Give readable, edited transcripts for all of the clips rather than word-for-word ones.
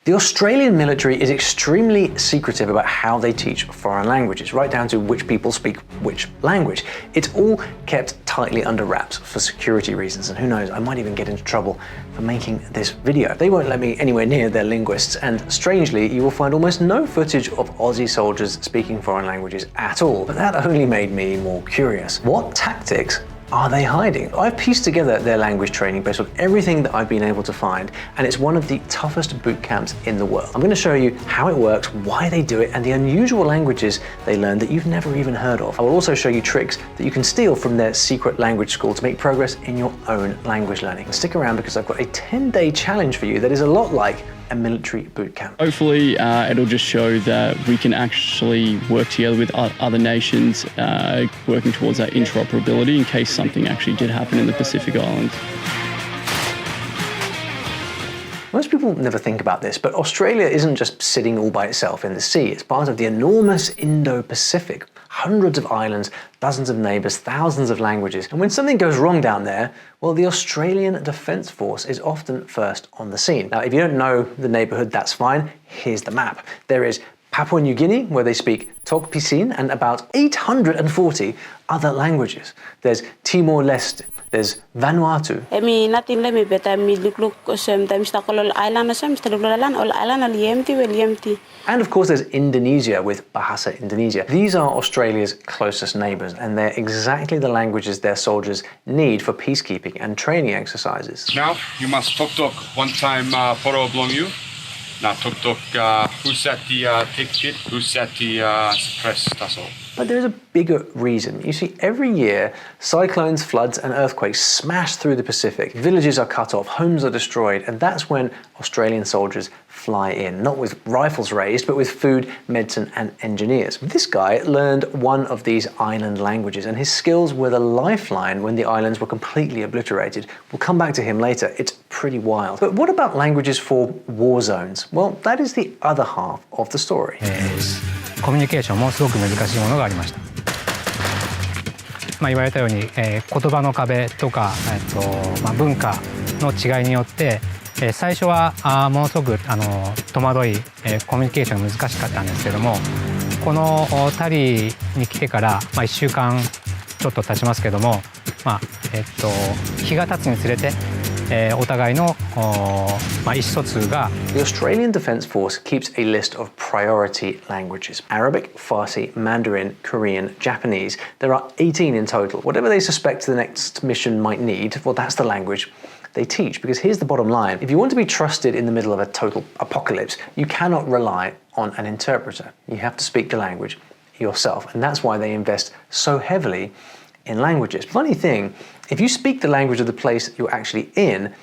The Australian military is extremely secretive about how they teach foreign languages, right down to which people speak which language. It's all kept tightly under wraps for security reasons, and who knows, I might even get into trouble for making this video. They won't let me anywhere near their linguists, and strangely, you will find almost no footage of Aussie soldiers speaking foreign languages at all. But that only made me more curious. What tactics are they hiding? I've pieced together their language training based on everything that I've been able to find, and it's one of the toughest boot camps in the world. I'm going to show you how it works, why they do it, and the unusual languages they learn that you've never even heard of. I will also show you tricks that you can steal from their secret language school to make progress in your own language learning. And stick around because I've got a 10-day challenge for you that is a lot like a military boot camp. Hopefully it'll just show that we can actually work together with other nations, working towards that interoperability in case something actually did happen in the Pacific Islands. Most people never think about this, but Australia isn't just sitting all by itself in the sea. It's part of the enormous Indo-Pacific. Hundreds of islands, dozens of neighbours, thousands of languages. And when something goes wrong down there, well, the Australian Defence Force is often first on the scene. Now, if you don't know the neighbourhood, that's fine. Here's the map. There is Papua New Guinea, where they speak Tok Pisin and about 840 other languages. There's Timor-Leste. There's Vanuatu. And of course there's Indonesia with Bahasa Indonesia. These are Australia's closest neighbours, and they're exactly the languages their soldiers need for peacekeeping and training exercises. Now you must talk one time photo belong you. Now talk who set the ticket, who set the press tassel. But there's a bigger reason. You see, every year, cyclones, floods, and earthquakes smash through the Pacific. Villages are cut off, homes are destroyed, and that's when Australian soldiers fly in, not with rifles raised, but with food, medicine, and engineers. This guy learned one of these island languages, and his skills were the lifeline when the islands were completely obliterated. We'll come back to him later. It's pretty wild. But what about languages for war zones? Well, that is the other half of the story. コミュニケーションもすごく難しいものがありました。言われたように、言葉の壁とか、文化の違いによって、最初はものすごく戸惑い、コミュニケーションが難しかったんですけども、このタリに来てから、1週間ちょっと経ちますけども、日が経つにつれて、お互いの意思疎通が The Australian Defence Force keeps a list of priority languages. Arabic, Farsi, Mandarin, Korean, Japanese. There are 18 in total. Whatever they suspect the next mission might need, well, that's the language they teach. Because here's the bottom line. If you want to be trusted in the middle of a total apocalypse, you cannot rely on an interpreter. You have to speak the language yourself. And that's why they invest so heavily in languages. Funny thing, if you speak the language of the place you're actually in,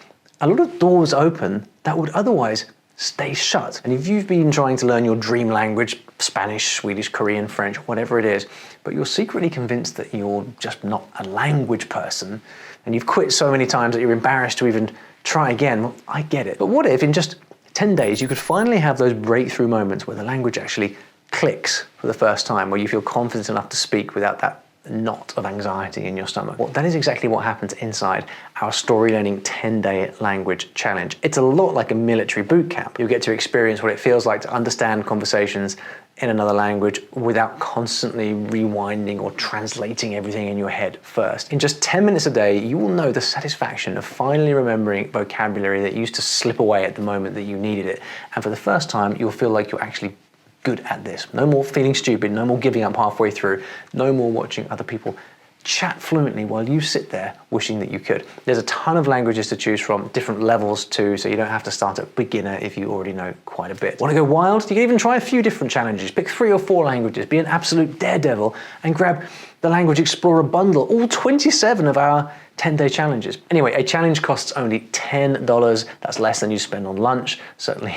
a lot of doors open that would otherwise stay shut. And if you've been trying to learn your dream language, Spanish, Swedish, Korean, French, whatever it is, but you're secretly convinced that you're just not a language person, and you've quit so many times that you're embarrassed to even try again, well, I get it. But what if in just 10 days you could finally have those breakthrough moments where the language actually clicks for the first time, where you feel confident enough to speak without that knot of anxiety in your stomach? Well, that is exactly what happens inside our story learning 10-day language challenge. It's a lot like a military boot camp. You'll get to experience what it feels like to understand conversations in another language without constantly rewinding or translating everything in your head first. In just 10 minutes a day, you will know the satisfaction of finally remembering vocabulary that used to slip away at the moment that you needed it. And for the first time, you'll feel like you're actually good at this. No more feeling stupid, no more giving up halfway through, no more watching other people chat fluently while you sit there wishing that you could. There's a ton of languages to choose from, different levels too, so you don't have to start at beginner if you already know quite a bit. Want to go wild? You can even try a few different challenges. Pick 3 or 4 languages, be an absolute daredevil, and grab the Language Explorer bundle, all 27 of our 10-day challenges. Anyway, a challenge costs only $10. That's less than you spend on lunch, certainly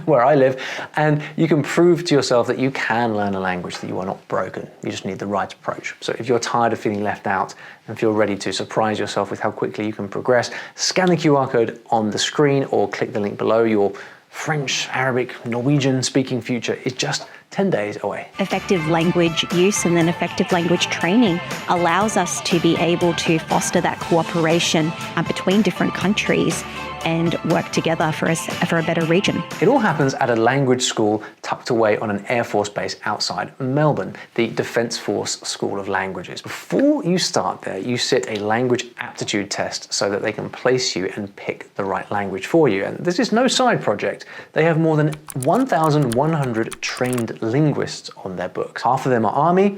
where I live. And you can prove to yourself that you can learn a language, that you are not broken. You just need the right approach. So if you're tired of feeling left out and feel ready to surprise yourself with how quickly you can progress, scan the QR code on the screen or click the link below. Your French, Arabic, Norwegian speaking future is just 10 days away. Effective language use and then effective language training allows us to be able to foster that cooperation between different countries and work together for a better region. It all happens at a language school tucked away on an Air Force base outside Melbourne, the Defence Force School of Languages. Before you start there, you sit a language aptitude test so that they can place you and pick the right language for you. And this is no side project. They have more than 1,100 trained linguists on their books. Half of them are Army,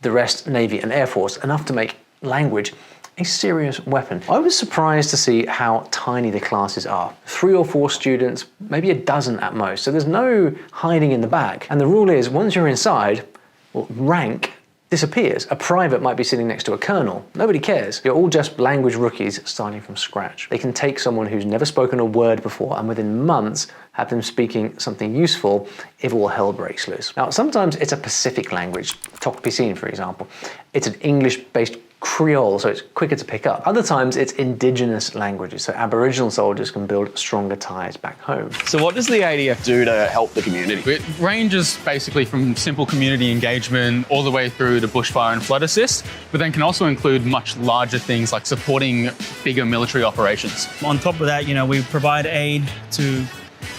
the rest Navy and Air Force, enough to make language a serious weapon. I was surprised to see how tiny the classes are. 3 or 4 students, maybe a dozen at most. So there's no hiding in the back. And the rule is, once you're inside, well, rank disappears. A private might be sitting next to a colonel. Nobody cares. You're all just language rookies starting from scratch. They can take someone who's never spoken a word before and within months have them speaking something useful if all hell breaks loose. Now, sometimes it's a Pacific language, Tok Pisin, for example. It's an English-based Creole, so it's quicker to pick up. Other times it's indigenous languages, so Aboriginal soldiers can build stronger ties back home. So what does the ADF do to help the community? It ranges basically from simple community engagement all the way through to bushfire and flood assist, but then can also include much larger things like supporting bigger military operations. On top of that, we provide aid to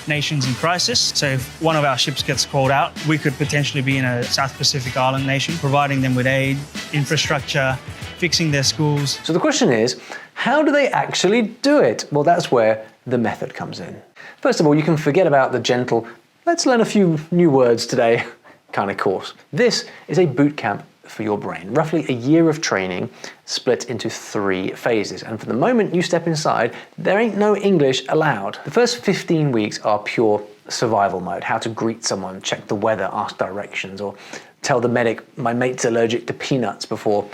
nations in crisis. So if one of our ships gets called out, we could potentially be in a South Pacific island nation, providing them with aid, infrastructure, fixing their schools. So the question is, how do they actually do it? Well, that's where the method comes in. First of all, you can forget about the gentle, let's learn a few new words today kind of course. This is a boot camp for your brain. Roughly a year of training split into 3 phases. And from the moment you step inside, there ain't no English allowed. The first 15 weeks are pure survival mode. How to greet someone, check the weather, ask directions, or tell the medic my mate's allergic to peanuts before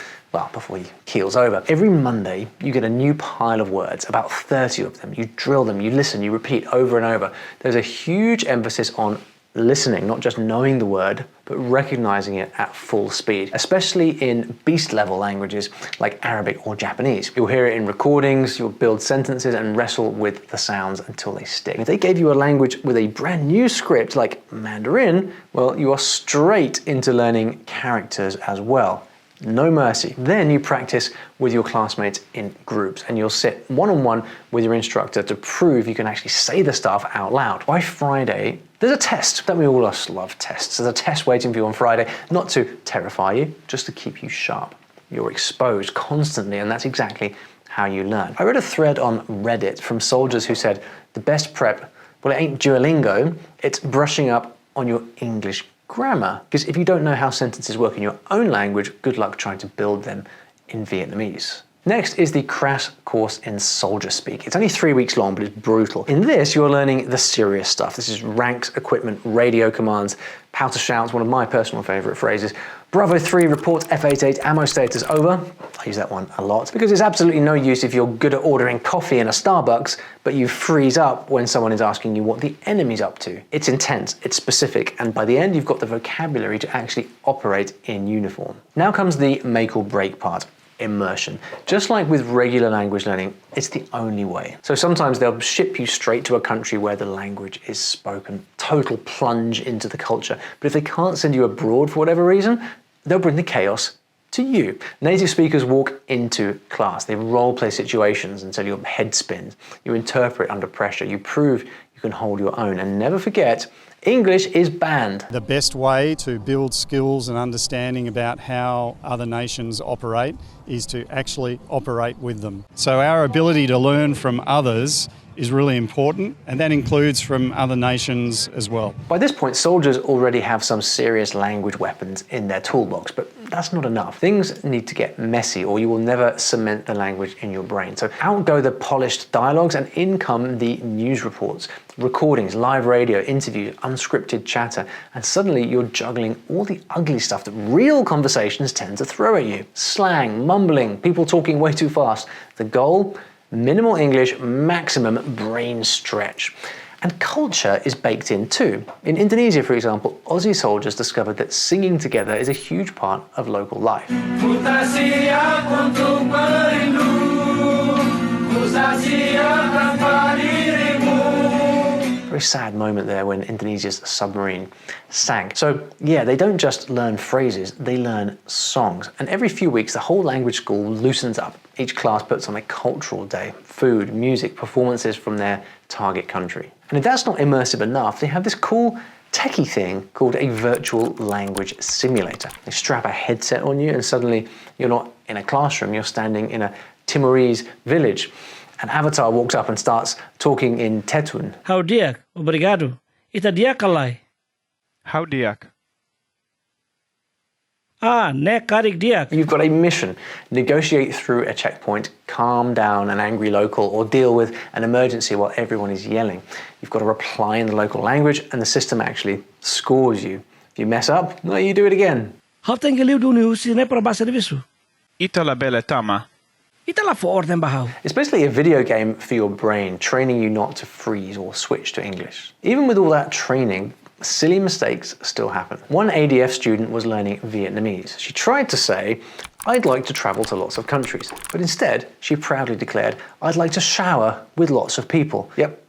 he keels over. Every Monday, you get a new pile of words, about 30 of them. You drill them, you listen, you repeat over and over. There's a huge emphasis on listening, not just knowing the word, but recognizing it at full speed, especially in beast level languages like Arabic or Japanese. You'll hear it in recordings, you'll build sentences and wrestle with the sounds until they stick. If they gave you a language with a brand new script like Mandarin, well, you are straight into learning characters as well. No mercy. Then you practice with your classmates in groups and you'll sit one-on-one with your instructor to prove you can actually say the stuff out loud. By Friday, there's a test. Don't we all love tests? There's a test waiting for you on Friday, not to terrify you, just to keep you sharp. You're exposed constantly, and that's exactly how you learn. I read a thread on Reddit from soldiers who said the best prep, well, it ain't Duolingo, it's brushing up on your English grammar. Because if you don't know how sentences work in your own language, good luck trying to build them in Vietnamese. Next is the crash course in soldier speak. It's only 3 weeks long, but it's brutal. In this, you're learning the serious stuff. This is ranks, equipment, radio commands, how to shout, one of my personal favorite phrases. Bravo 3 reports F-88 ammo status over. I use that one a lot because it's absolutely no use if you're good at ordering coffee in a Starbucks, but you freeze up when someone is asking you what the enemy's up to. It's intense, it's specific, and by the end, you've got the vocabulary to actually operate in uniform. Now comes the make or break part. Immersion. Just like with regular language learning, it's the only way. So sometimes they'll ship you straight to a country where the language is spoken. Total plunge into the culture. But if they can't send you abroad for whatever reason, they'll bring the chaos to you. Native speakers walk into class. They role play situations until your head spins. You interpret under pressure. You prove you can hold your own. And never forget, English is banned. The best way to build skills and understanding about how other nations operate is to actually operate with them. So our ability to learn from others is really important, and that includes from other nations as well. By this point, soldiers already have some serious language weapons in their toolbox, but that's not enough. Things need to get messy or you will never cement the language in your brain. So out go the polished dialogues and in come the news reports, recordings, live radio, interviews, unscripted chatter, and suddenly you're juggling all the ugly stuff that real conversations tend to throw at you. Slang, mumbling, people talking way too fast. The goal? Minimal English, maximum brain stretch. And culture is baked in too. In Indonesia, for example, Aussie soldiers discovered that singing together is a huge part of local life. For very sad moment there when Indonesia's submarine sank. So yeah, they don't just learn phrases, they learn songs. And every few weeks, the whole language school loosens up. Each class puts on a cultural day, food, music, performances from their target country. And if that's not immersive enough, they have this cool techie thing called a virtual language simulator. They strap a headset on you and suddenly you're not in a classroom, you're standing in a Timorese village. An avatar walks up and starts talking in Tetun. How diak, obrigado. Ita diak kalai. How diak? Ah, ne karik diak. You've got a mission. Negotiate through a checkpoint, calm down an angry local, or deal with an emergency while everyone is yelling. You've got to reply in the local language and the system actually scores you. If you mess up, well, you do it again. How tem que liu do niu si ne para basa divisu? Ita la bele tama. Ita la for orden bahau. It's basically a video game for your brain, training you not to freeze or switch to English. Even with all that training, silly mistakes still happen. One ADF student was learning Vietnamese. She tried to say, I'd like to travel to lots of countries, but instead she proudly declared, I'd like to shower with lots of people. Yep,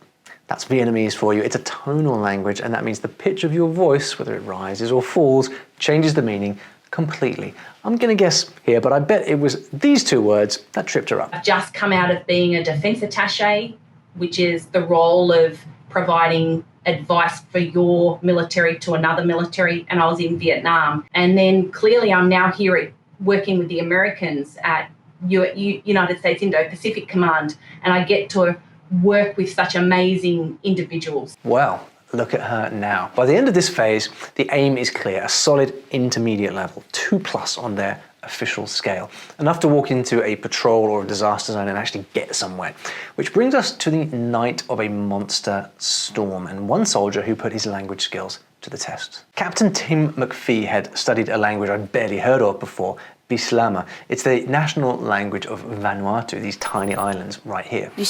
that's Vietnamese for you. It's a tonal language, and that means the pitch of your voice, whether it rises or falls, changes the meaning completely. I'm gonna guess here, but I bet it was these two words that tripped her up. I've just come out of being a defence attaché, which is the role of providing advice for your military to another military, and I was in Vietnam. And then clearly I'm now here working with the Americans at United States Indo-Pacific Command, and I get to work with such amazing individuals. Well, look at her now. By the end of this phase, the aim is clear, a solid intermediate level, 2+ on their official scale. Enough to walk into a patrol or a disaster zone and actually get somewhere. Which brings us to the night of a monster storm and one soldier who put his language skills to the test. Captain Tim McPhee had studied a language I'd barely heard of before, Bislama. It's the national language of Vanuatu, these tiny islands right here. He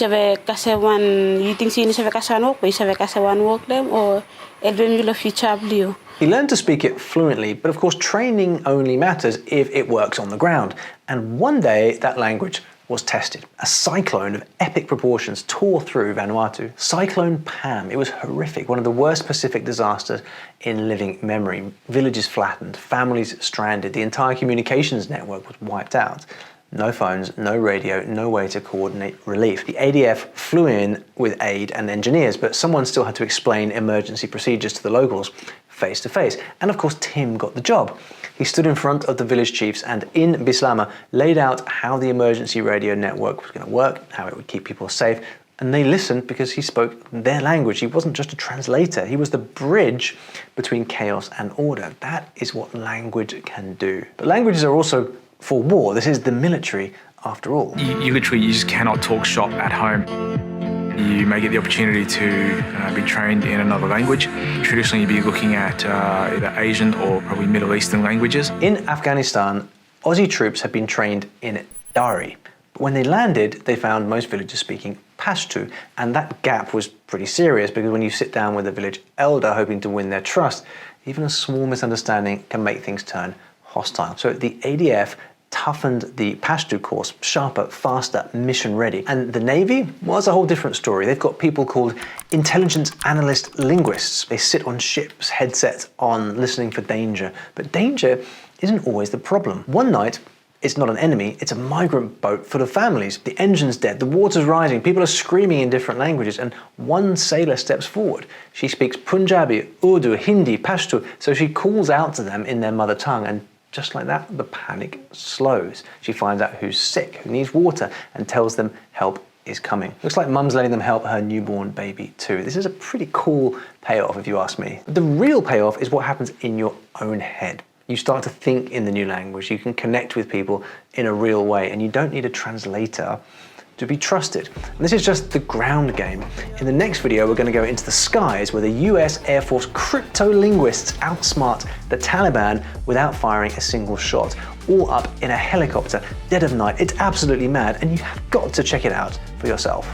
learned to speak it fluently, but of course training only matters if it works on the ground. And one day that language was tested. A cyclone of epic proportions tore through Vanuatu. Cyclone Pam. It was horrific, one of the worst Pacific disasters in living memory. Villages flattened, families stranded, the entire communications network was wiped out. No phones, no radio, no way to coordinate relief. The ADF flew in with aid and engineers, but someone still had to explain emergency procedures to the locals face to face. And of course, Tim got the job. He stood in front of the village chiefs and in Bislama laid out how the emergency radio network was going to work, how it would keep people safe, and they listened because he spoke their language. He wasn't just a translator, he was the bridge between chaos and order. That is what language can do. But languages are also for war. This is the military after all. You just cannot talk shop at home. You may get the opportunity to be trained in another language. Traditionally, you'd be looking at either Asian or probably Middle Eastern languages. In Afghanistan, Aussie troops had been trained in Dari. But when they landed, they found most villagers speaking Pashto, and that gap was pretty serious because when you sit down with a village elder hoping to win their trust, even a small misunderstanding can make things turn hostile. So the ADF toughened the Pashto course, sharper, faster, mission ready. And the Navy was a whole different story. They've got people called intelligence analyst linguists. They sit on ships, headsets on, listening for danger. But danger isn't always the problem. One night, it's not an enemy, it's a migrant boat full of families. The engine's dead, the water's rising, people are screaming in different languages, and one sailor steps forward. She speaks Punjabi, Urdu, Hindi, Pashto, so she calls out to them in their mother tongue, and just like that, the panic slows. She finds out who's sick, who needs water, and tells them help is coming. Looks like mum's letting them help her newborn baby too. This is a pretty cool payoff if you ask me. But the real payoff is what happens in your own head. You start to think in the new language, you can connect with people in a real way, and you don't need a translator to be trusted. And this is just the ground game. In the next video, we're going to go into the skies where the US Air Force crypto-linguists outsmart the Taliban without firing a single shot, all up in a helicopter, dead of night. It's absolutely mad, and you have got to check it out for yourself.